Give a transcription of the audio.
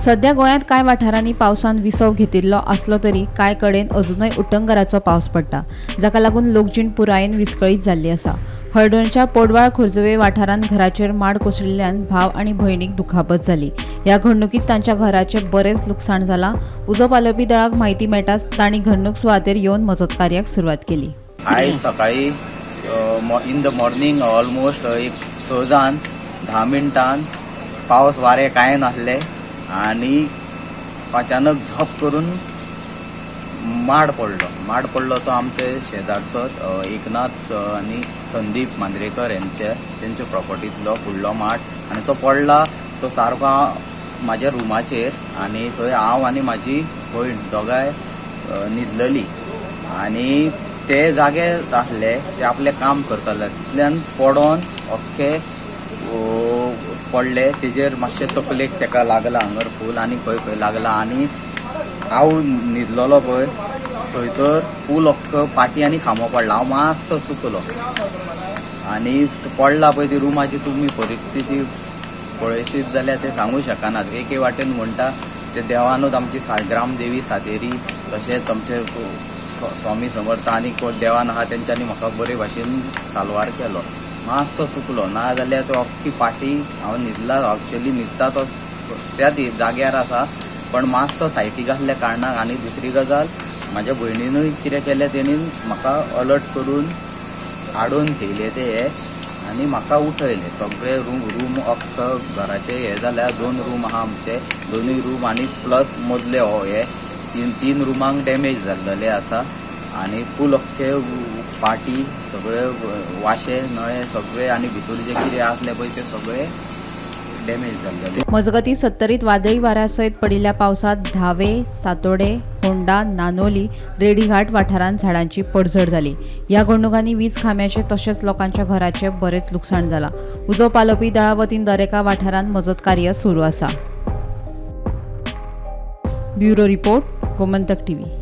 सध्या गोंयांत कांय वाठारांनी पावसान विसव घेतिल्लो आसलो तरी कांय कडेन अजूनय उटंगराचो पावस पडटा, जाका लागून लोकजीण पुरायेन विस्कळीत जाल्ली आसा। हळडणच्या पोडवाळ खुर्जवे वाठारांत घराचेर माड कोसळिल्ल्यान भाव आनी भयणीक दुखापत जाली। ह्या घडणुकीत तांच्या घराचे बरेच लुकसाण जालां। उजो पालोवपी दळाक म्हायती मेळटाच तांणी घडणूक सुवातेर येवन मजत कार्याक सुरवात केली। आयज सकाळी इन द मॉर्निंग ऑलमोस्ट एक 10 मिनटान पावस वारे कांय नासले आणि अचानक झप करून माड पडलो तो आमचे शेजारचो एकनाथ आणि संदीप मांद्रेकर त्यांच्या प्रॉपर्टीतलो फुडलो माड आणि तो पडला तो सारको माझ्या रुमाचेर आणि थंय हांव आनी म्हाजी भयण दोगांय न्हिदलेली आणि ते जागे आसले ते आपले काम करताले तितल्यान पडोन अख्खे पडले तेजेर मातशे तकलेक तेका लागला हांगर फूल आनी खंय लागला आणि हांव न्हिदलोलो पळय थंयसर फूल अख्खो पाटी आनी खांबो पडला। हांव मातसो चुकलो आणि पडला पळय ती रुमाची तुमी परिस्थिती पळयशीत जाल्यार ते सांगूं शकनात। एके वाटेन म्हणटा ते देवानूच आमची ग्रामदेवी सातेरी तशेंच आमचे स्वामी समर्थ आनी देवान आहा तेंच्यांनी म्हाका बरे भाशेन साल्वार केलो। मातसो चुकलो ना जाल्यार तो अख्खी पाटी हांव न्हिदला एक्चुअली न्हिदता तो त्याच जाग्यार आसा पण मातसो सायटीक आसल्या कारणाक आनी दुसरी गजाल म्हाज्या भयणीनूय कितें केलें तेणी म्हाका अलर्ट करून हाडून थेयले ते आनी म्हाका उठयले। सगळे रूम अख्खो घराचे हे जाल्यार 2 रूम आहा आमचे, दोनूय रूम आनी प्लस मदले हो हे तीन रुमांक डॅमेज जाल्लेले आसा आणि फूल अख्खे पाटी सगळे वाशे नळे सगळे आणि भितर जे कितें आसले पळय ते सगळे डॅमेज जाल्लेले। मजगती सत्तरीत वादळी वाऱ्या सयत पडिल्ल्या पावसात धावे, सातोडे, होंडा, नानोली, रेडीघाट वाठारांत झाडांची पडझड जाली। ह्या घडणुकांनी वीज खांब्याचे तशेंच लोकांच्या घराचे बरेच लुकसाण जालां। उजो पालोवपी दळा वतीन दरेका वाठारांत मजत कार्य सुरू आसा। Bureau report, Gomantak TV.